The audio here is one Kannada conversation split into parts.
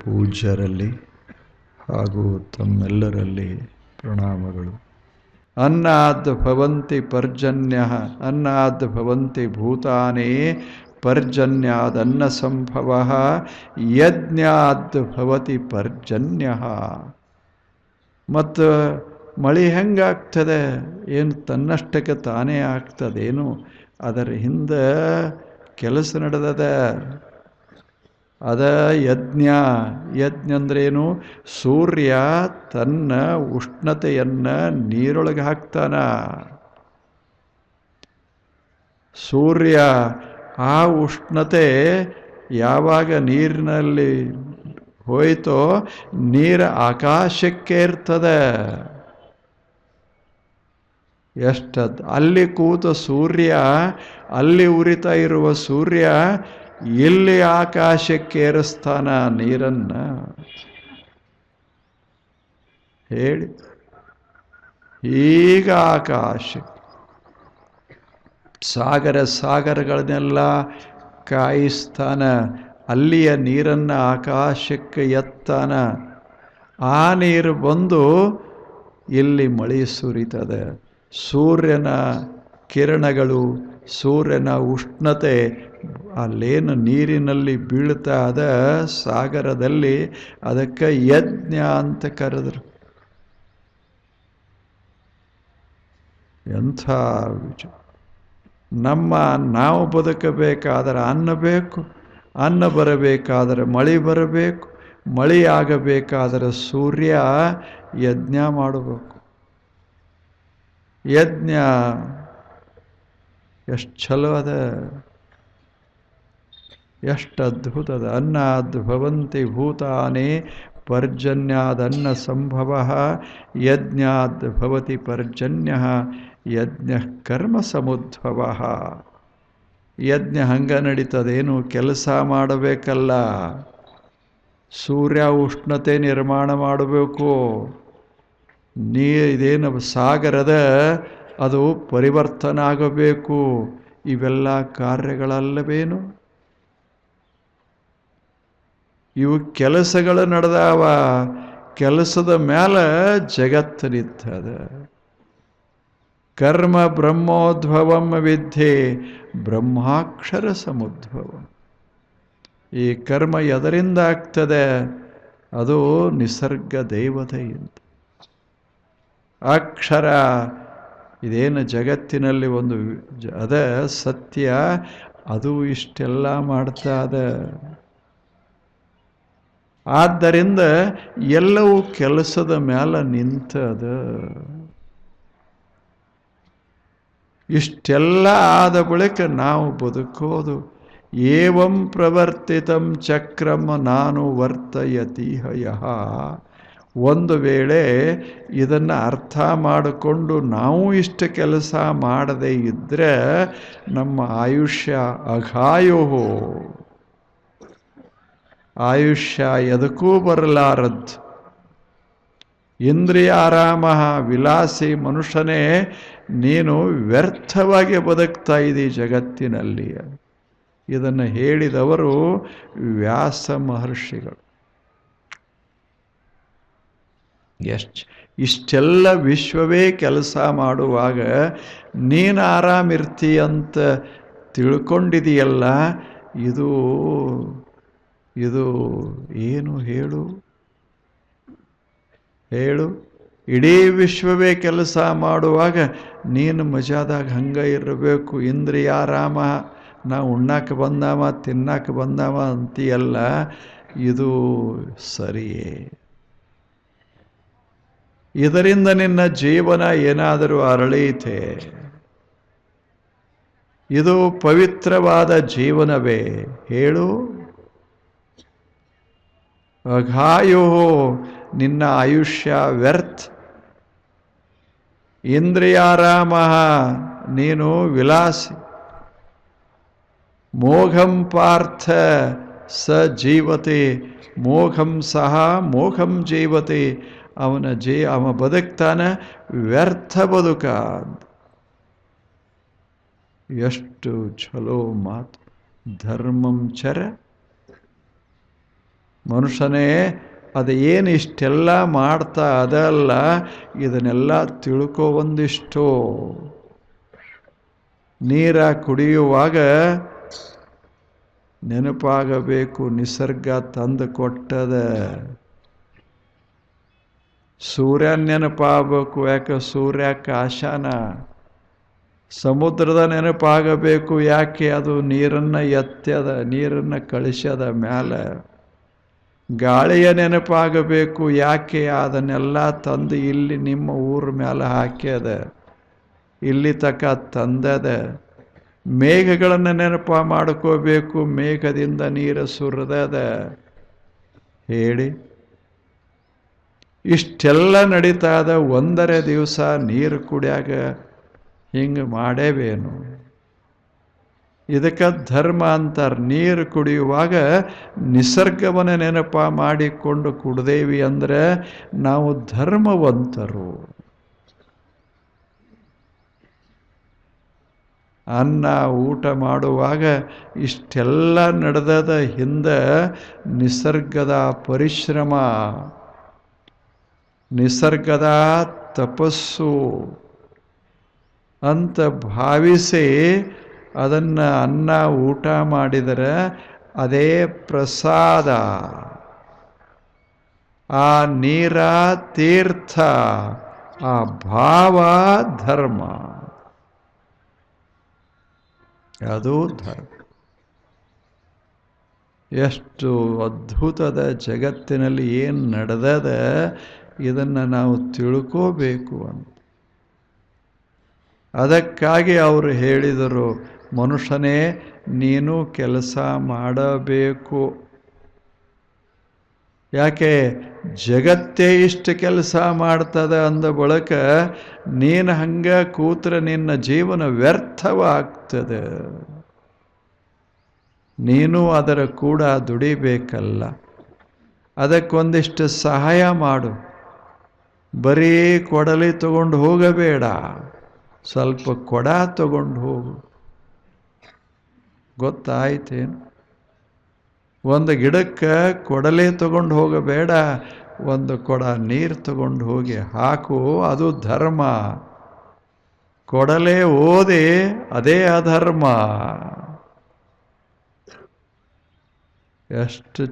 ಪೂಜ್ಯರಲ್ಲಿ ಹಾಗೂ ತಮ್ಮೆಲ್ಲರಲ್ಲಿ ಪ್ರಣಾಮಗಳು. ಅನ್ನಾದ್ ಭವಂತಿ ಪರ್ಜನ್ಯ, ಅನ್ನಾದ್ ಭವಂತಿ ಭೂತಾನೇ ಪರ್ಜನ್ಯಾದನ್ನ ಸಂಭವ, ಯಜ್ಞಾದ್ ಭವತಿ ಪರ್ಜನ್ಯ. ಮತ್ತು ಮಳೆ ಹೆಂಗಾಗ್ತದೆ? ಏನು ತನ್ನಷ್ಟಕ್ಕೆ ತಾನೇ ಆಗ್ತದೇನು? ಅದರ ಹಿಂದೆ ಕೆಲಸ ನಡೆದದ. ಅದ ಯಜ್ಞ. ಯಜ್ಞ ಅಂದ್ರೇನು? ಸೂರ್ಯ ತನ್ನ ಉಷ್ಣತೆಯನ್ನು ನೀರೊಳಗೆ ಹಾಕ್ತಾನ. ಸೂರ್ಯ ಆ ಉಷ್ಣತೆ ಯಾವಾಗ ನೀರಿನಲ್ಲಿ ಹೋಯ್ತೋ ನೀರು ಆಕಾಶಕ್ಕೆ ಇರ್ತದೆ. ಎಷ್ಟದ್ದು ಅಲ್ಲಿ ಕೂತ ಸೂರ್ಯ, ಅಲ್ಲಿ ಉರಿತಾ ಇರುವ ಸೂರ್ಯ ಇಲ್ಲಿ ಆಕಾಶಕ್ಕೆ ಏರಿಸ್ತಾನ ನೀರನ್ನ. ಹೇಳಿ, ಈಗ ಆಕಾಶ ಸಾಗರಗಳನ್ನೆಲ್ಲ ಕಾಯಿಸ್ತಾನ, ಅಲ್ಲಿಯ ನೀರನ್ನು ಆಕಾಶಕ್ಕೆ ಎತ್ತಾನ. ಆ ನೀರು ಬಂದು ಇಲ್ಲಿ ಮಳೆ ಸುರಿತದೆ. ಸೂರ್ಯನ ಕಿರಣಗಳು, ಸೂರ್ಯನ ಉಷ್ಣತೆ ಅಲ್ಲೇನು ನೀರಿನಲ್ಲಿ ಬೀಳ್ತಾ ಅದ ಸಾಗರದಲ್ಲಿ, ಅದಕ್ಕೆ ಯಜ್ಞ ಅಂತ ಕರೆದ್ರು. ಎಂಥ ನಾವು ಬದುಕಬೇಕಾದರೆ ಅನ್ನ ಬೇಕು, ಅನ್ನ ಬರಬೇಕಾದರೆ ಮಳೆ ಬರಬೇಕು, ಮಳೆ ಆಗಬೇಕಾದರೆ ಸೂರ್ಯ ಯಜ್ಞ ಮಾಡಬೇಕು. ಯಜ್ಞ ಎಷ್ಟು ಚಲೋ ಅದ, ಎಷ್ಟು ಅದ್ಭುತ ಅದ. ಅನ್ನಾದ್ ಭವಂತಿ ಭೂತಾನೇ ಪರ್ಜನ್ಯಾದನ್ನ ಸಂಭವ, ಯಜ್ಞಾದ್ ಭವತಿ ಪರ್ಜನ್ಯ, ಯಜ್ಞ ಕರ್ಮ ಸಮುದ್ಭವ. ಯಜ್ಞ ಹಂಗ ನಡೀತದೇನು? ಕೆಲಸ ಮಾಡಬೇಕಲ್ಲ. ಸೂರ್ಯ ಉಷ್ಣತೆ ನಿರ್ಮಾಣ ಮಾಡಬೇಕು. ಇದೇನು ಸಾಗರದ ಅದು ಪರಿವರ್ತನೆ ಆಗಬೇಕು. ಇವೆಲ್ಲ ಕಾರ್ಯಗಳಲ್ಲವೇನು? ಇವು ಕೆಲಸಗಳು ನಡೆದಾವ. ಕೆಲಸದ ಮೇಲೆ ಜಗತ್ತು ನಿಂತದ. ಕರ್ಮ ಬ್ರಹ್ಮೋದ್ಭವಂ ವಿದ್ಯೆ ಬ್ರಹ್ಮಾಕ್ಷರ ಸಮುದ್ಭವ. ಈ ಕರ್ಮ ಎದರಿಂದ ಆಗ್ತದೆ? ಅದು ನಿಸರ್ಗ ದೇವತೆಯಿಂದ. ಅಕ್ಷರ ಇದೇನು ಜಗತ್ತಿನಲ್ಲಿ ಒಂದು ಅದ ಸತ್ಯ, ಅದು ಇಷ್ಟೆಲ್ಲ ಮಾಡ್ತಾ ಅದ. ಆದ್ದರಿಂದ ಎಲ್ಲವೂ ಕೆಲಸದ ಮೇಲೆ ನಿಂತದ. ಇಷ್ಟೆಲ್ಲ ಆದ ಬಳಿಕ ನಾವು ಬದುಕೋದು. ಏವಂ ಪ್ರವರ್ತಿತಂ ಚಕ್ರಂ ನಾನು ವರ್ತಯತೀಹ ಯಃ. ಒಂದು ವೇಳೆ ಇದನ್ನು ಅರ್ಥ ಮಾಡಿಕೊಂಡು ನಾವು ಇಷ್ಟು ಕೆಲಸ ಮಾಡದೇ ಇದ್ದರೆ ನಮ್ಮ ಆಯುಷ್ಯ ಅಘಾಯೋ, ಆಯುಷ್ಯ ಎದಕ್ಕೂ ಬರಲಾರದ್ದು. ಇಂದ್ರಿಯಾರಾಮ ವಿಲಾಸಿ ಮನುಷ್ಯನೇ, ನೀನು ವ್ಯರ್ಥವಾಗಿ ಬದುಕ್ತಾ ಇದ್ದೀ ಜಗತ್ತಿನಲ್ಲಿ. ಇದನ್ನು ಹೇಳಿದವರು ವ್ಯಾಸ ಮಹರ್ಷಿಗಳು. ಇಷ್ಟೆಲ್ಲ ವಿಶ್ವವೇ ಕೆಲಸ ಮಾಡುವಾಗ ನೀನು ಆರಾಮಿರ್ತೀಯಂತ ತಿಳ್ಕೊಂಡಿದೆಯಲ್ಲ, ಇದು ಏನು ಹೇಳು? ಇಡೀ ವಿಶ್ವವೇ ಕೆಲಸ ಮಾಡುವಾಗ ನೀನು ಮಜಾದಾಗ ಹಂಗ ಇರಬೇಕು. ಇಂದ್ರಿಯಾರಾಮ, ನಾವು ಉಣ್ಣಾಕ ಬಂದಾವ ತಿನ್ನಾಕ ಬಂದಾವ ಅಂತೀಯಲ್ಲ, ಇದು ಸರಿಯೇ? ಇದರಿಂದ ನಿನ್ನ ಜೀವನ ಏನಾದರೂ ಅರಳೀತೆ? ಇದು ಪವಿತ್ರವಾದ ಜೀವನವೇ? ಹೇಳು. ಅಘಾಯೋ, ನಿನ್ನ ಆಯುಷ್ಯ ವ್ಯರ್ಥ. ಇಂದ್ರಿಯಾರಾಮ, ನೀನು ವಿಲಾಸಿ. ಮೋಘಂ ಪಾರ್ಥ ಸ ಜೀವತೆ, ಮೋಘಂ ಸಹ ಮೋಘಂ ಜೀವತೆ. ಅವ ಬದುಕ್ತಾನೆ, ವ್ಯರ್ಥ ಬದುಕ. ಎಷ್ಟು ಚಲೋ ಮಾತು. ಧರ್ಮಂ ಚರ ಮನುಷ್ಯನೇ ಅದು ಏನು ಇಷ್ಟೆಲ್ಲ ಮಾಡ್ತಾ ಅದಲ್ಲ, ಇದನ್ನೆಲ್ಲ ತಿಳ್ಕೊ ಒಂದಿಷ್ಟು. ನೀರ ಕುಡಿಯುವಾಗ ನೆನಪಾಗಬೇಕು, ನಿಸರ್ಗ ತಂದು ಕೊಟ್ಟದ. ಸೂರ್ಯ ನೆನಪಾಗಬೇಕು, ಯಾಕೆ ಸೂರ್ಯ ಕಾಶಾನ. ಸಮುದ್ರದ ನೆನಪಾಗಬೇಕು, ಯಾಕೆ ಅದು ನೀರನ್ನು ಎತ್ತ್ಯದ, ನೀರನ್ನು ಕಳಿಸ್ಯದ ಮ್ಯಾಲೆ. ಗಾಳಿಯ ನೆನಪಾಗಬೇಕು, ಯಾಕೆ ಅದನ್ನೆಲ್ಲ ತಂದು ಇಲ್ಲಿ ನಿಮ್ಮ ಊರ ಮೇಲೆ ಹಾಕ್ಯದ, ಇಲ್ಲಿ ತಕ ತಂದದ. ಮೇಘಗಳನ್ನು ನೆನಪ ಮಾಡ್ಕೋಬೇಕು, ಮೇಘದಿಂದ ನೀರು ಸುರಿದದ. ಹೇಳಿ, ಇಷ್ಟೆಲ್ಲ ನಡೀತಾದ, ಒಂದರೆ ದಿವಸ ನೀರು ಕುಡಿಯಾಗ ಹಿಂಗೆ ಮಾಡೇವೇನು? ಇದಕ್ಕೆ ಧರ್ಮ ಅಂತಾರೆ. ನೀರು ಕುಡಿಯುವಾಗ ನಿಸರ್ಗವನ್ನು ನೆನಪ ಮಾಡಿಕೊಂಡು ಕುಡ್ದೇವಿ ಅಂದರೆ ನಾವು ಧರ್ಮವಂತರು. ಅನ್ನ ಊಟ ಮಾಡುವಾಗ ಇಷ್ಟೆಲ್ಲ ನಡೆದದ ಹಿಂದೆ ನಿಸರ್ಗದ ಪರಿಶ್ರಮ, ನಿಸರ್ಗದ ತಪಸ್ಸು ಅಂತ ಭಾವಿಸಿ ಅದನ್ನು ಅನ್ನ ಊಟ ಮಾಡಿದರೆ ಅದೇ ಪ್ರಸಾದ. ಆ ನೀರ ತೀರ್ಥ, ಆ ಭಾವ ಧರ್ಮ, ಅದು ಧರ್ಮ. ಎಷ್ಟು ಅದ್ಭುತದ ಜಗತ್ತಿನಲ್ಲಿ ಏನು ನಡೆದದ, ಇದನ್ನು ನಾವು ತಿಳ್ಕೋಬೇಕು ಅಂತ. ಅದಕ್ಕಾಗಿ ಅವರು ಹೇಳಿದರು, ಮನುಷ್ಯನೇ ನೀನು ಕೆಲಸ ಮಾಡಬೇಕು. ಯಾಕೆ ಜಗತ್ತೇ ಇಷ್ಟು ಕೆಲಸ ಮಾಡ್ತದ ಅಂದ ಬಳಿಕ ನೀನು ಹಂಗೆ ಕೂತ್ರೆ ನಿನ್ನ ಜೀವನ ವ್ಯರ್ಥವಾಗ್ತದೆ. ನೀನು ಅದರ ಕೂಡ ದುಡಿಬೇಕಲ್ಲ. ಅದಕ್ಕೊಂದಿಷ್ಟು ಸಹಾಯ ಮಾಡು. ಬರೀ ಕೊಡಲಿ ತಗೊಂಡು ಹೋಗಬೇಡ, ಸ್ವಲ್ಪ ಕೊಡ ತಗೊಂಡು ಹೋಗು. ಗೊತ್ತಾಯ್ತೇನು? ಒಂದು ಗಿಡಕ್ಕೆ ಕೊಡಲೆ ತಗೊಂಡು ಹೋಗಬೇಡ, ಒಂದು ಕೊಡ ನೀರು ತಗೊಂಡು ಹೋಗಿ ಹಾಕು, ಅದು ಧರ್ಮ. ಕೊಡಲೆ ಓದಿ ಅದೇ ಅಧರ್ಮ. ಎಷ್ಟು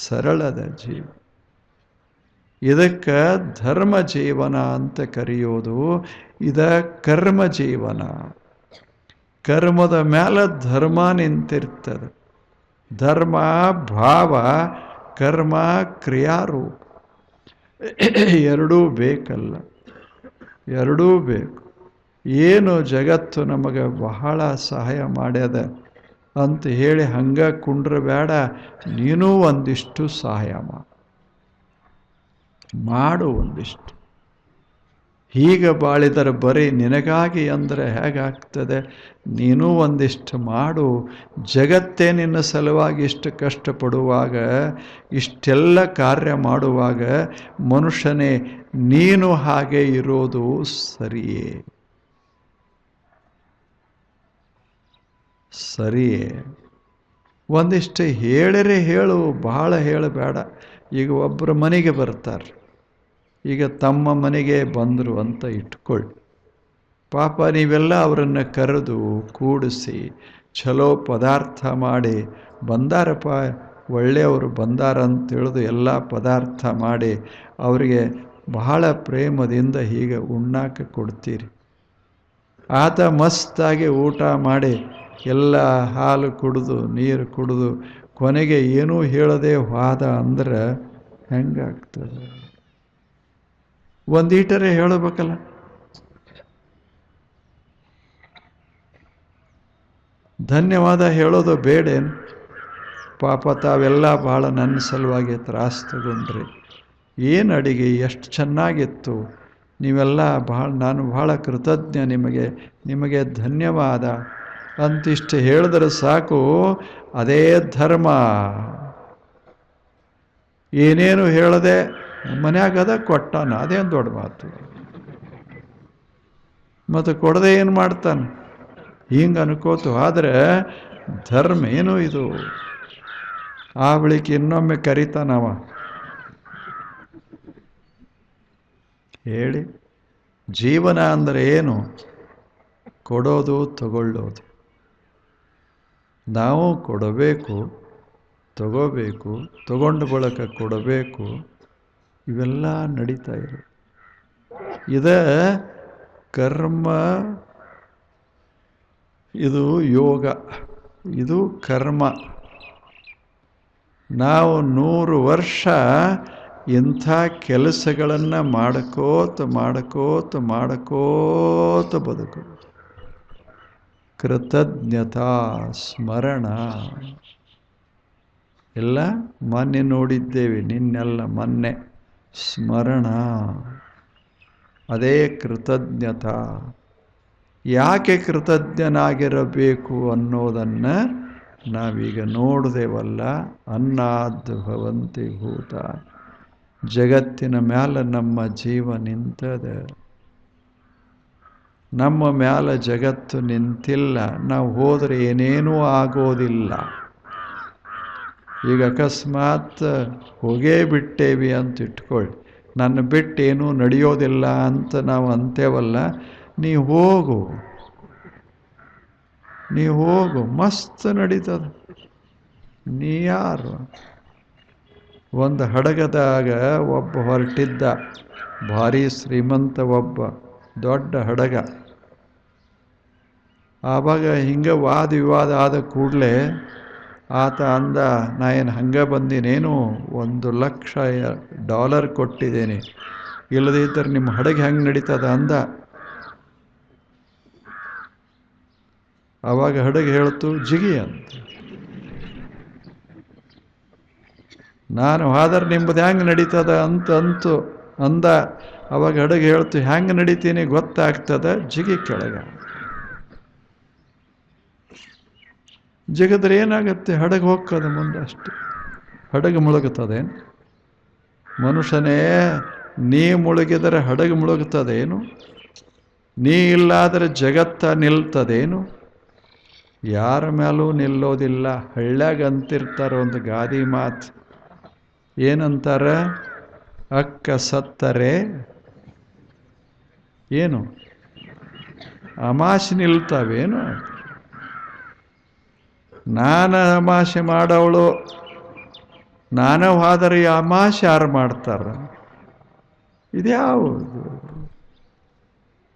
ಸರಳದ ಜೀವ. ಇದಕ್ಕೆ ಧರ್ಮ ಜೀವನ ಅಂತ ಕರೆಯೋದು. ಇದ ಕರ್ಮ ಜೀವನ. ಕರ್ಮದ ಮೇಲೆ ಧರ್ಮ ನಿಂತಿರ್ತದೆ. ಧರ್ಮ ಭಾವ, ಕರ್ಮ ಕ್ರಿಯಾರೂಪ. ಎರಡೂ ಬೇಕಲ್ಲ, ಎರಡೂ ಬೇಕು. ಏನು ಜಗತ್ತು ನಮಗೆ ಬಹಳ ಸಹಾಯ ಮಾಡ್ಯದ ಅಂತ ಹೇಳಿ ಹಂಗೆ ಕುಂಡ್ರಬೇಡ. ನೀನೂ ಒಂದಿಷ್ಟು ಸಹಾಯ ಮಾಡು ಒಂದಿಷ್ಟು. ಹೀಗೆ ಬಾಳಿದರೆ ಬರೀ ನಿನಗಾಗಿ ಅಂದರೆ ಹೇಗಾಗ್ತದೆ? ನೀನೂ ಒಂದಿಷ್ಟು ಮಾಡು. ಜಗತ್ತೇ ನಿನ್ನ ಸಲುವಾಗಿ ಇಷ್ಟು ಕಷ್ಟಪಡುವಾಗ, ಇಷ್ಟೆಲ್ಲ ಕಾರ್ಯ ಮಾಡುವಾಗ, ಮನುಷ್ಯನೇ ನೀನು ಹಾಗೆ ಇರೋದು ಸರಿಯೇ? ಸರಿಯೇ? ಒಂದಿಷ್ಟು ಹೇಳಿರೆ ಹೇಳು, ಬಹಳ ಹೇಳಬೇಡ. ಈಗ ಒಬ್ಬರ ಮನೆಗೆ ಬರ್ತಾರೆ, ಈಗ ತಮ್ಮ ಮನೆಗೆ ಬಂದರು ಅಂತ ಇಟ್ಕೊಳ್ಳಿ. ಪಾಪ ನೀವೆಲ್ಲ ಅವರನ್ನು ಕರೆದು ಕೂಡಿಸಿ ಚಲೋ ಪದಾರ್ಥ ಮಾಡಿ, ಬಂದಾರಪ್ಪ ಒಳ್ಳೆಯವರು ಬಂದಾರಂತ ತಿಳಿದು ಎಲ್ಲ ಪದಾರ್ಥ ಮಾಡಿ ಅವರಿಗೆ ಬಹಳ ಪ್ರೇಮದಿಂದ ಹೀಗೆ ಉಣ್ಣಾಕ ಕೊಡ್ತೀರಿ. ಆತ ಮಸ್ತಾಗಿ ಊಟ ಮಾಡಿ ಎಲ್ಲ ಹಾಲು ಕುಡಿದು ನೀರು ಕುಡಿದು ಕೊನೆಗೆ ಏನೂ ಹೇಳದೆ ವಾದ ಅಂದ್ರೆ ಹೆಂಗಾಗ್ತದೆ? ಒಂದೀಟರೆ ಹೇಳಬೇಕಲ್ಲ. ಧನ್ಯವಾದ ಹೇಳೋದು ಬೇಡೇನು? ಪಾಪ ತಾವೆಲ್ಲ ಭಾಳ ನನ್ನ ಸಲುವಾಗಿ ತ್ರಾಸು ತಗೊಂಡ್ರಿ. ಏನು ಅಡಿಗೆ ಎಷ್ಟು ಚೆನ್ನಾಗಿತ್ತು, ನೀವೆಲ್ಲ ನಾನು ಭಾಳ ಕೃತಜ್ಞ ನಿಮಗೆ ಧನ್ಯವಾದ ಅಂತಿಷ್ಟು ಹೇಳಿದ್ರೆ ಸಾಕು. ಅದೇ ಧರ್ಮ. ಏನೇನು ಹೇಳದೆ ಮನ್ಯಾಗದ ಕೊಟ್ಟಾನ, ಅದೇನು ದೊಡ್ಡ ಮಾತು. ಮತ್ತು ಕೊಡದೆ ಏನು ಮಾಡ್ತಾನೆ? ಹಿಂಗೆ ಅನ್ಕೋತು. ಆದರೆ ಧರ್ಮ ಏನು ಇದು? ಆ ಬಳಿಕ ಇನ್ನೊಮ್ಮೆ ಕರಿತಾನವ. ಹೇಳಿ, ಜೀವನ ಅಂದರೆ ಏನು? ಕೊಡೋದು ತಗೊಳ್ಳೋದು. ನಾವು ಕೊಡಬೇಕು, ತಗೋಬೇಕು, ತಗೊಂಡ ಬಳಿಕ ಕೊಡಬೇಕು. ಇವೆಲ್ಲ ನಡೀತಾ ಇದೆ. ಕರ್ಮ, ಇದು ಯೋಗ, ಇದು ಕರ್ಮ. ನಾವು 100 ವರ್ಷ ಇಂಥ ಕೆಲಸಗಳನ್ನು ಮಾಡ್ಕೋತ ಬದುಕು. ಕೃತಜ್ಞತಾ ಸ್ಮರಣ ಎಲ್ಲ ಮೊನ್ನೆ ನೋಡಿದ್ದೇವೆ, ನಿನ್ನೆಲ್ಲ ಮೊನ್ನೆ. ಸ್ಮರಣ, ಅದೇ ಕೃತಜ್ಞತಾ. ಯಾಕೆ ಕೃತಜ್ಞನಾಗಿರಬೇಕು ಅನ್ನೋದನ್ನು ನಾವೀಗ ನೋಡಿದೆವಲ್ಲ. ಅನ್ನಾದ್ ಭವಂತಿ ಭೂತ. ಜಗತ್ತಿನ ಮ್ಯಾಲ ನಮ್ಮ ಜೀವ ನಿಂತದ. ನಮ್ಮ ಮ್ಯಾಲ ಜಗತ್ತು ನಿಂತಿಲ್ಲ. ನಾವು ಹೋದರೆ ಏನೇನೂ ಆಗೋದಿಲ್ಲ. ಈಗ ಅಕಸ್ಮಾತ್ ಹೋಗೇ ಬಿಟ್ಟೇವಿ ಅಂತ ಇಟ್ಕೊಳ್ಳಿ. ನನ್ನ ಬಿಟ್ಟೇನೂ ನಡೆಯೋದಿಲ್ಲ ಅಂತ ನಾವು ಅಂತೇವಲ್ಲ. ನೀ ಹೋಗು, ಮಸ್ತ್ ನಡೀತದ. ನೀ ಯಾರು? ಒಂದು ಹಡಗದಾಗ ಒಬ್ಬ ಹೊರಟಿದ್ದ, ಭಾರಿ ಶ್ರೀಮಂತ ಒಬ್ಬ, ದೊಡ್ಡ ಹಡಗ. ಆವಾಗ ಹಿಂಗೆ ವಾದ ವಿವಾದ ಆದ ಕೂಡಲೇ ಆತ ಅಂದ, ನಾ ಏನು ಹಂಗೆ ಬಂದಿನೇನು, $1,00,000 ಕೊಟ್ಟಿದ್ದೇನೆ, ಇಲ್ಲದಿದ್ದರೆ ನಿಮ್ಮ ಹಡಗೆ ಹೆಂಗೆ ನಡೀತದ ಅಂದ. ಆವಾಗ ಹಡಗೆ ಹೇಳ್ತು, ಜಿಗಿ ಅಂತ. ನಾನು ಹೋದ್ರೆ ನಿಮ್ಮದು ಹೆಂಗೆ ನಡೀತದ ಅಂತು ಅಂದ. ಅವಾಗ ಹಡಗೆ ಹೇಳ್ತು, ಹೆಂಗೆ ನಡೀತೀನಿ ಗೊತ್ತಾಗ್ತದ, ಜಿಗಿ ಕೆಳಗ. ಜಿಗದ್ರೆ ಏನಾಗತ್ತೆ? ಹಡಗು ಹೋಗ್ತದೆ ಮುಂದೆ ಅಷ್ಟೆ. ಹಡಗು ಮುಳುಗುತ್ತದೇನು? ಮನುಷ್ಯನೇ, ನೀ ಮುಳುಗಿದರೆ ಹಡಗು ಮುಳುಗುತ್ತದೇನು? ನೀ ಇಲ್ಲಾದರೆ ಜಗತ್ತ ನಿಲ್ತದೇನು? ಯಾರ ಮೇಲೂ ನಿಲ್ಲೋದಿಲ್ಲ. ಹಳ್ಳ್ಯಾಗ ಅಂತಿರ್ತಾರೆ ಒಂದು ಗಾದಿ ಮಾತು. ಏನಂತಾರೆ? ಅಕ್ಕ ಸತ್ತರೆ ಏನು ಅಮಾಸೆ ನಿಲ್ತಾವೇನು? ನಾನು ಅಮಾಸೆ ಮಾಡೋವಳು, ನಾನೇ ಹೋದರೆ ಈ ಅಮಾಸೆ ಯಾರು ಮಾಡ್ತಾರ? ಇದ್ಯಾವುದು?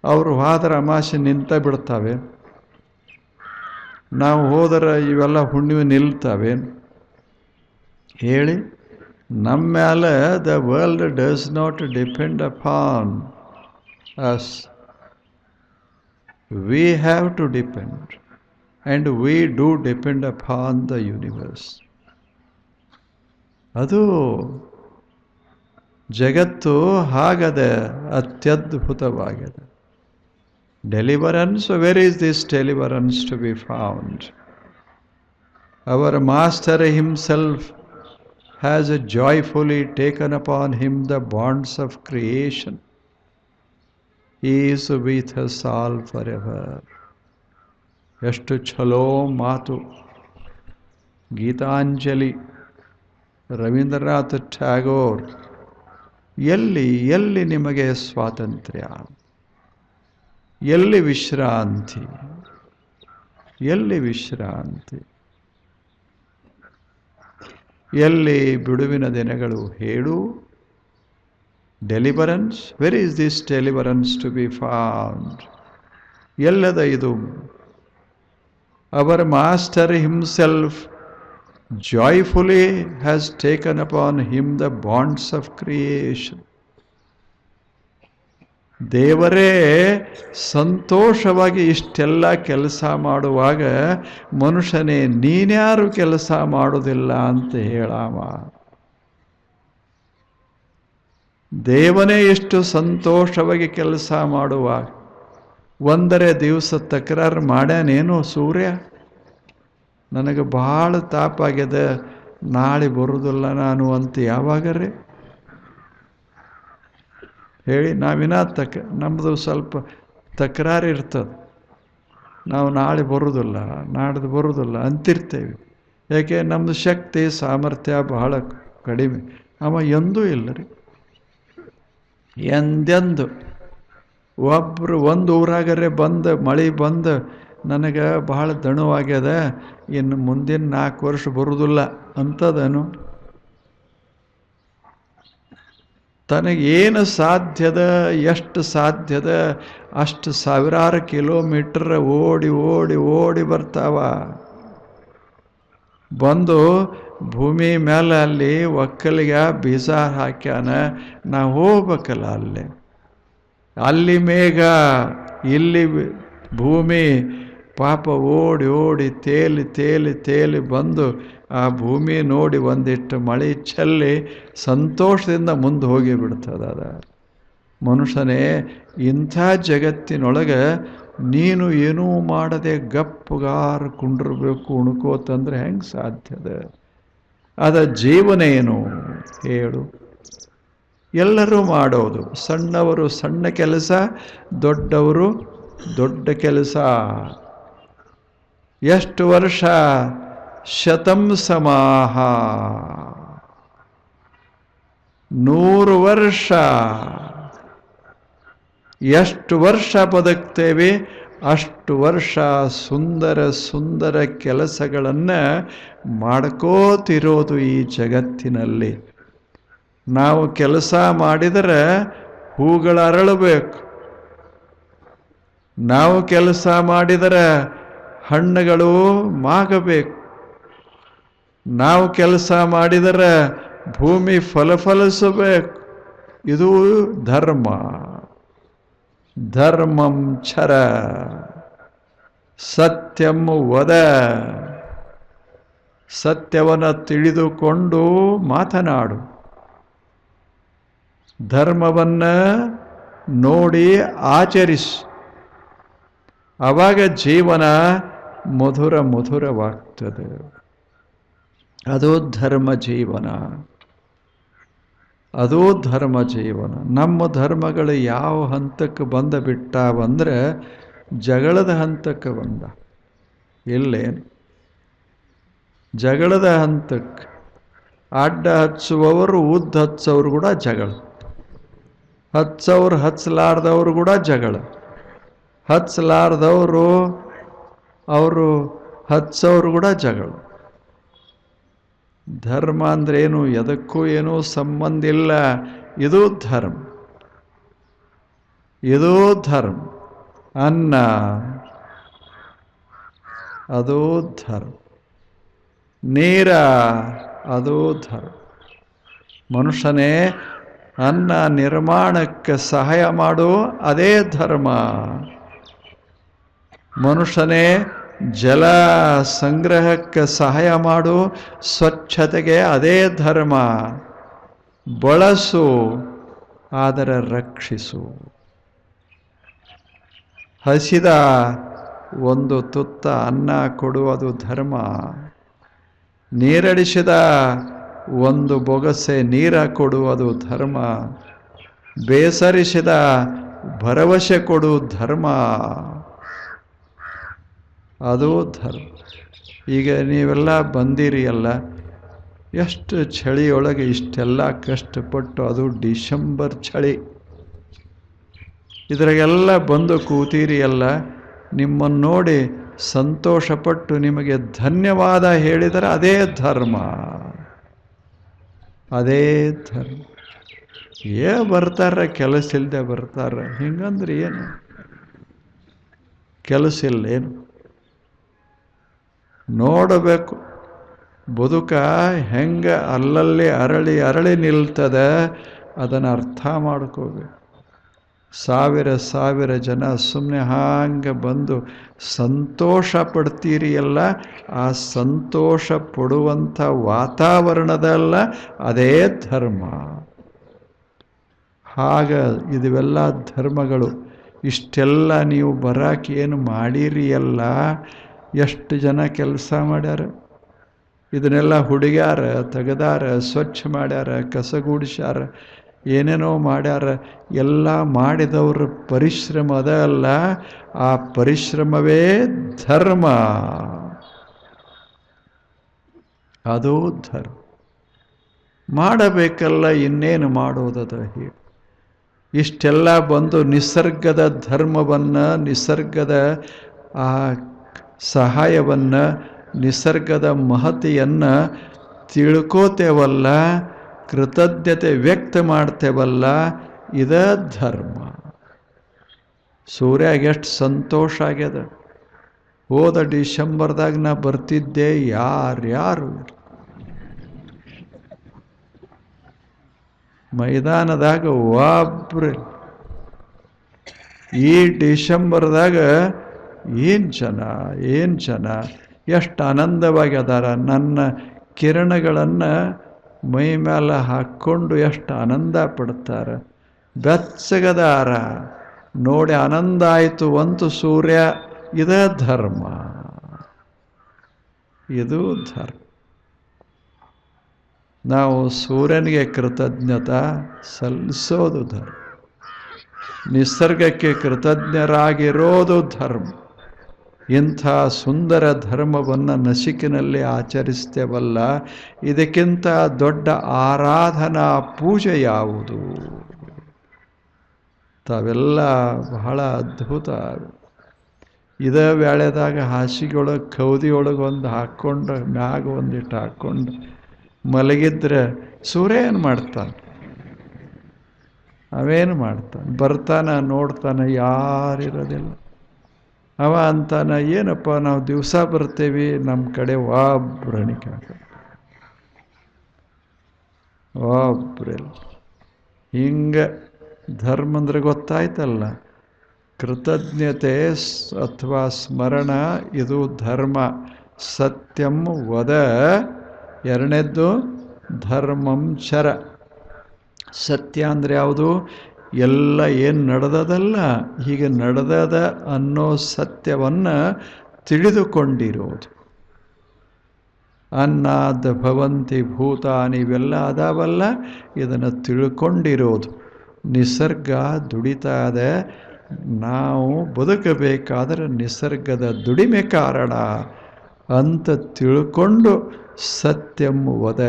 ಅವರು ಹೋದರೆ ಅಮಾಸೆ ನಿಂತ ಬಿಡ್ತಾವೆ. ನಾವು ಹೋದರೆ ಇವೆಲ್ಲ ಹುಣ್ಣಿಮೆ ನಿಲ್ತವೆ ಹೇಳಿ? ನಮ್ಮ ಮೇಲೆ the world does not depend upon us. We have to depend, and we do depend upon the universe. ಅದು ಜಗತ್ತು ಹಾಗದೆ, ಅತ್ಯದ್ಭುತವಾಗಿದೆ. Deliverance, where is this deliverance to be found? Our Master himself has joyfully taken upon him the bonds of creation. He is with us all forever. ಎಷ್ಟು ಛಲೋ ಮಾತು. ಗೀತಾಂಜಲಿ, ರವೀಂದ್ರನಾಥ್ ಟ್ಯಾಗೋರ್. ಎಲ್ಲಿ ನಿಮಗೆ ಸ್ವಾತಂತ್ರ್ಯ? ಎಲ್ಲಿ ವಿಶ್ರಾಂತಿ? ಎಲ್ಲಿ ಬಿಡುವಿನ ದಿನಗಳು ಹೇಳು? Deliverance, where is this deliverance to be found? ಎಲ್ಲದ ಇದು? Our master himself joyfully has taken upon him the bonds of creation. ದೇವರೇ ಸಂತೋಷವಾಗಿ ಇಷ್ಟೆಲ್ಲ ಕೆಲಸ ಮಾಡುವಾಗ ಮನುಷ್ಯನೇ ನೀನ್ಯಾರು ಕೆಲಸ ಮಾಡೋದಿಲ್ಲ ಅಂತ ಹೇಳಾಮ? ದೇವನೇ ಎಷ್ಟು ಸಂತೋಷವಾಗಿ ಕೆಲಸ ಮಾಡುವಾಗ ಒಂದರೆ ದಿವಸ ತಕರಾರು ಮಾಡ್ಯಾನೇನೋ ಸೂರ್ಯ? ನನಗೆ ಭಾಳ ತಾಪಾಗ್ಯದ, ನಾಳೆ ಬರುವುದಿಲ್ಲ ನಾನು ಅಂತ ಯಾವಾಗರೇ ಹೇಳಿ? ನಮ್ಮದು ಸ್ವಲ್ಪ ತಕರಾರು ಇರ್ತದೆ. ನಾವು ನಾಳೆ ಬರುವುದಿಲ್ಲ, ನಾಡ್ದು ಬರುವುದಿಲ್ಲ ಅಂತಿರ್ತೇವೆ. ಏಕೆ ನಮ್ಮದು ಶಕ್ತಿ ಸಾಮರ್ಥ್ಯ ಬಹಳ ಕಡಿಮೆ. ಅವ ಎಂದೂ ಇಲ್ಲ ರೀ, ಎಂದೆಂದು. ಒಬ್ಬರು ಒಂದು ಊರಾಗರೆ ಬಂದು ಮಳೆ ಬಂದು ನನಗೆ ಬಹಳ ದಣುವಾಗ್ಯದ, ಇನ್ನು ಮುಂದಿನ 4 ವರ್ಷ ಬರುವುದಿಲ್ಲ ಅಂಥದನು. ತನಗೇನು ಸಾಧ್ಯದ, ಎಷ್ಟು ಸಾಧ್ಯದ ಅಷ್ಟು ಸಾವಿರಾರು ಕಿಲೋಮೀಟರ್ ಓಡಿ ಓಡಿ ಓಡಿ ಬರ್ತಾವ. ಬಂದು ಭೂಮಿ ಮೇಲೆ ಅಲ್ಲಿ ಒಕ್ಕಲಿಗೆ ಬೀಜ ಹಾಕ್ಯಾನ, ನಾವು ಹೋಗ್ಬೇಕಲ್ಲ ಅಲ್ಲಿ ಮೇಘ, ಇಲ್ಲಿ ಭೂಮಿ. ಪಾಪ ಓಡಿ ಓಡಿ ತೇಲಿ ತೇಲಿ ತೇಲಿ ಬಂದು ಆ ಭೂಮಿ ನೋಡಿ ಒಂದಿಷ್ಟು ಮಳೆ ಚೆಲ್ಲಿ ಸಂತೋಷದಿಂದ ಮುಂದೆ ಹೋಗಿ ಬಿಡ್ತದ. ಮನುಷ್ಯನೇ, ಇಂಥ ಜಗತ್ತಿನೊಳಗೆ ನೀನು ಏನೂ ಮಾಡದೆ ಗಪ್ಪುಗಾರ ಕುಂಡಿರ್ಬೇಕು ಉಣ್ಕೋತಂದ್ರೆ ಹೆಂಗೆ ಸಾಧ್ಯದ? ಅದ ಜೀವನ ಏನು ಹೇಳು? ಎಲ್ಲರೂ ಮಾಡೋದು, ಸಣ್ಣವರು ಸಣ್ಣ ಕೆಲಸ, ದೊಡ್ಡವರು ದೊಡ್ಡ ಕೆಲಸ. ಎಷ್ಟು ವರ್ಷ? ಶತಂ ಸಮಾಹ, 100 ವರ್ಷ. ಎಷ್ಟು ವರ್ಷ ಬದುಕ್ತೇವೆ ಅಷ್ಟು ವರ್ಷ ಸುಂದರ ಸುಂದರ ಕೆಲಸಗಳನ್ನು ಮಾಡ್ಕೋತಿರೋದು ಈ ಜಗತ್ತಿನಲ್ಲಿ. ನಾವು ಕೆಲಸ ಮಾಡಿದರೆ ಹೂಗಳು ಅರಳಬೇಕು, ನಾವು ಕೆಲಸ ಮಾಡಿದರೆ ಹಣ್ಣುಗಳು ಮಾಗಬೇಕು, ನಾವು ಕೆಲಸ ಮಾಡಿದರೆ ಭೂಮಿ ಫಲಫಲಿಸಬೇಕು. ಇದು ಧರ್ಮ. ಧರ್ಮಂ ಚರ ಸತ್ಯಂ ವದ. ಸತ್ಯವನ್ನು ತಿಳಿದುಕೊಂಡು ಮಾತನಾಡು, ಧರ್ಮವನ್ನು ನೋಡಿ ಆಚರಿಸು. ಆವಾಗ ಜೀವನ ಮಧುರ ಮಧುರವಾಗ್ತದೆ. ಅದು ಧರ್ಮ ಜೀವನ, ಅದು ಧರ್ಮ ಜೀವನ. ನಮ್ಮ ಧರ್ಮಗಳು ಯಾವ ಹಂತಕ್ಕೆ ಬಿಟ್ಟಾವಂದ್ರೆ ಜಗಳದ ಹಂತಕ್ಕೆ ಬಂದ. ಇಲ್ಲೇನು ಜಗಳದ ಹಂತಕ್ಕೆ. ಅಡ್ಡ ಹಚ್ಚುವವರು ಉದ್ದ ಹಚ್ಚೋರು ಕೂಡ ಜಗಳ, ಹಚ್ಚೋರು ಹಚ್ಚಲಾರ್ದವರು ಕೂಡ ಜಗಳ, ಹಚ್ಚಲಾರ್ದವರು ಅವರು ಹಚ್ಚೋರು ಕೂಡ ಜಗಳ. ಧರ್ಮ ಅಂದ್ರೇನು? ಎದಕ್ಕೂ ಏನೂ ಸಂಬಂಧ ಇಲ್ಲ. ಇದು ಧರ್ಮ, ಇದು ಧರ್ಮ. ಅನ್ನ ಅದು ಧರ್ಮ, ನೀರ ಅದು ಧರ್ಮ. ಮನುಷ್ಯನೇ, ಅನ್ನ ನಿರ್ಮಾಣಕ್ಕೆ ಸಹಾಯ ಮಾಡು, ಅದೇ ಧರ್ಮ. ಮನುಷ್ಯನೇ, ಜಲ ಸಂಗ್ರಹಕ್ಕೆ ಸಹಾಯ ಮಾಡು, ಸ್ವಚ್ಛತೆಗೆ ಅದೇ ಧರ್ಮ. ಬಳಸು, ಆದರೆ ರಕ್ಷಿಸು. ಹಸಿದ ಒಂದು ತುತ್ತ ಅನ್ನ ಕೊಡುವುದು ಧರ್ಮ. ನೀರಡಿಸಿದ ಒಂದು ಬೊಗಸೆ ನೀರ ಕೊಡುವುದು ಧರ್ಮ. ಬೇಸರಿಸಿದ ಭರವಸೆ ಕೊಡು ಧರ್ಮ. ಅದು ಧರ್ಮ. ಈಗ ನೀವೆಲ್ಲ ಬಂದಿರಿ ಅಲ್ಲ, ಎಷ್ಟು ಚಳಿಯೊಳಗೆ ಇಷ್ಟೆಲ್ಲ ಕಷ್ಟಪಟ್ಟು, ಅದು ಡಿಸೆಂಬರ್ ಚಳಿ, ಇದ್ರಾಗೆಲ್ಲ ಬಂದು ಕೂತೀರಿ ಅಲ್ಲ. ನಿಮ್ಮನ್ನು ನೋಡಿ ಸಂತೋಷಪಟ್ಟು ನಿಮಗೆ ಧನ್ಯವಾದ ಹೇಳಿದರೆ ಅದೇ ಧರ್ಮ, ಅದೇ ಧರ್ಮ. ಬರ್ತಾರ, ಕೆಲಸ ಇಲ್ಲದೆ ಬರ್ತಾರ, ಹಿಂಗಂದ್ರೆ ಏನು? ಕೆಲಸ ಇಲ್ಲ ಏನು? ನೋಡಬೇಕು ಬದುಕ ಹೆಂಗೆ ಅಲ್ಲಲ್ಲಿ ಅರಳಿ ಅರಳಿ ನಿಲ್ತದೆ, ಅದನ್ನು ಅರ್ಥ ಮಾಡ್ಕೋಬೇಕು. ಸಾವಿರ ಸಾವಿರ ಜನ ಸುಮ್ಮನೆ ಹಾಂಗೆ ಬಂದು ಸಂತೋಷ ಪಡ್ತೀರಿ ಅಲ್ಲ, ಆ ಸಂತೋಷ ಪಡುವಂಥ ವಾತಾವರಣದಲ್ಲ ಅದೇ ಧರ್ಮ. ಆಗ ಇದುವೆಲ್ಲ ಧರ್ಮಗಳು. ಇಷ್ಟೆಲ್ಲ ನೀವು ಬರಾಕೆ ಏನು ಮಾಡಿರಿ ಅಲ್ಲ, ಎಷ್ಟು ಜನ ಕೆಲಸ ಮಾಡ್ಯಾರ, ಇದನ್ನೆಲ್ಲ ಹುಡುಗ್ಯಾರ, ತೆಗೆದಾರ, ಸ್ವಚ್ಛ ಮಾಡ್ಯಾರ, ಕಸಗೂಡಿಸ್ಯಾರ, ಏನೇನೋ ಮಾಡ್ಯಾರ. ಎಲ್ಲ ಮಾಡಿದವ್ರ ಪರಿಶ್ರಮ ಅದ ಅಲ್ಲ, ಆ ಪರಿಶ್ರಮವೇ ಧರ್ಮ. ಅದು ಧರ್ಮ. ಮಾಡಬೇಕಲ್ಲ, ಇನ್ನೇನು ಮಾಡೋದದ ಹೇಳಿ. ಇಷ್ಟೆಲ್ಲ ಬಂದು ನಿಸರ್ಗದ ಧರ್ಮವನ್ನು, ನಿಸರ್ಗದ ಆ ಸಹಾಯವನ್ನು, ನಿಸರ್ಗದ ಮಹತಿಯನ್ನು ತಿಳ್ಕೋತೇವಲ್ಲ, ಕೃತಜ್ಞತೆ ವ್ಯಕ್ತ ಮಾಡ್ತೇವಲ್ಲ, ಇದ ಧರ್ಮ. ಸೂರ್ಯಾಗ ಎಷ್ಟು ಸಂತೋಷ ಆಗ್ಯದ. ಹೋದ ಡಿಸೆಂಬರ್ದಾಗ ನಾ ಬರ್ತಿದ್ದೆ, ಯಾರ್ಯಾರು ಮೈದಾನದಾಗ ಒಬ್ರು. ಈ ಡಿಸೆಂಬರ್ದಾಗ ಏನು ಜನ ಎಷ್ಟು ಆನಂದವಾಗಿ ಅದಾರ. ನನ್ನ ಕಿರಣಗಳನ್ನು ಮೈ ಮೇಲೆ ಹಾಕ್ಕೊಂಡು ಎಷ್ಟು ಆನಂದ ಪಡ್ತಾರೆ. ಬೆಚ್ಚಗದಾರ, ನೋಡಿ ಆನಂದ ಆಯಿತು ಅಂತು ಸೂರ್ಯ. ಇದೇ ಧರ್ಮ, ಇದು ಧರ್ಮ. ನಾವು ಸೂರ್ಯನಿಗೆ ಕೃತಜ್ಞತಾ ಸಲ್ಲಿಸೋದು ಧರ್ಮ. ನಿಸರ್ಗಕ್ಕೆ ಕೃತಜ್ಞರಾಗಿರೋದು ಧರ್ಮ. ಇಂಥ ಸುಂದರ ಧರ್ಮವನ್ನು ನಸಿಕಿನಲ್ಲಿ ಆಚರಿಸ್ತೇವಲ್ಲ, ಇದಕ್ಕಿಂತ ದೊಡ್ಡ ಆರಾಧನಾ ಪೂಜೆ ಯಾವುದು? ತಾವೆಲ್ಲ ಬಹಳ ಅದ್ಭುತ. ಇದೇ ವೇಳೆದಾಗ ಹಾಸಿಗೆಯೊಳಗೆ ಕೌದಿಯೊಳಗೆ ಒಂದು ಹಾಕ್ಕೊಂಡು, ಮ್ಯಾಗ ಒಂದಿಟ್ಟು ಹಾಕ್ಕೊಂಡು ಮಲಗಿದ್ರೆ ಸೂರ್ಯ ಏನು ಮಾಡ್ತಾನೆ? ಅವೇನು ಮಾಡ್ತಾನೆ? ಬರ್ತಾನೆ, ನೋಡ್ತಾನೆ, ಯಾರಿರೋದಿಲ್ಲ. ಅವ ಅಂತಾನೆ, ಏನಪ್ಪ ನಾವು ದಿವಸ ಬರ್ತೇವೆ, ನಮ್ಮ ಕಡೆ ಒಬ್ರಣಿಕೆ ಒಬ್ರಿಲ್ಲ. ಹಿಂಗೆ ಧರ್ಮ ಅಂದ್ರೆ ಗೊತ್ತಾಯ್ತಲ್ಲ. ಕೃತಜ್ಞತೆ ಅಥವಾ ಸ್ಮರಣ, ಇದು ಧರ್ಮ. ಸತ್ಯಂ ವದ, ಎರಡನೇದ್ದು ಧರ್ಮಂ ಚರ. ಸತ್ಯ ಅಂದರೆ ಯಾವುದು? ಎಲ್ಲ ಏನು ನಡೆದದಲ್ಲ, ಹೀಗೆ ನಡೆದದ ಅನ್ನೋ ಸತ್ಯವನ್ನು ತಿಳಿದುಕೊಂಡಿರೋದು. ಅನ್ನಾದ ಭವಂತಿ ಭೂತಾನಿ, ಇವೆಲ್ಲ ಅದಾವಲ್ಲ, ಇದನ್ನು ತಿಳ್ಕೊಂಡಿರೋದು. ನಿಸರ್ಗ ದುಡಿತಾ ಇದೆ, ನಾವು ಬದುಕಬೇಕಾದರೆ ನಿಸರ್ಗದ ದುಡಿಮೆ ಕಾರಣ ಅಂತ ತಿಳ್ಕೊಂಡು ಸತ್ಯಂ ವದ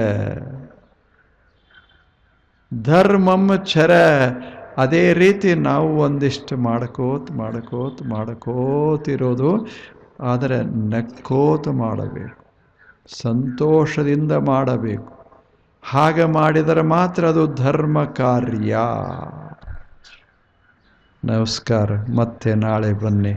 ಧರ್ಮಂ ಚರ. ಅದೇ ರೀತಿ ನಾವು ಒಂದಿಷ್ಟು ಮಾಡ್ಕೋತಿರೋದು. ಆದರೆ ನಕ್ಕೋತ ಮಾಡಬೇಕು, ಸಂತೋಷದಿಂದ ಮಾಡಬೇಕು. ಹಾಗೆ ಮಾಡಿದರೆ ಮಾತ್ರ ಅದು ಧರ್ಮ ಕಾರ್ಯ. ನಮಸ್ಕಾರ, ಮತ್ತೆ ನಾಳೆ ಬನ್ನಿ.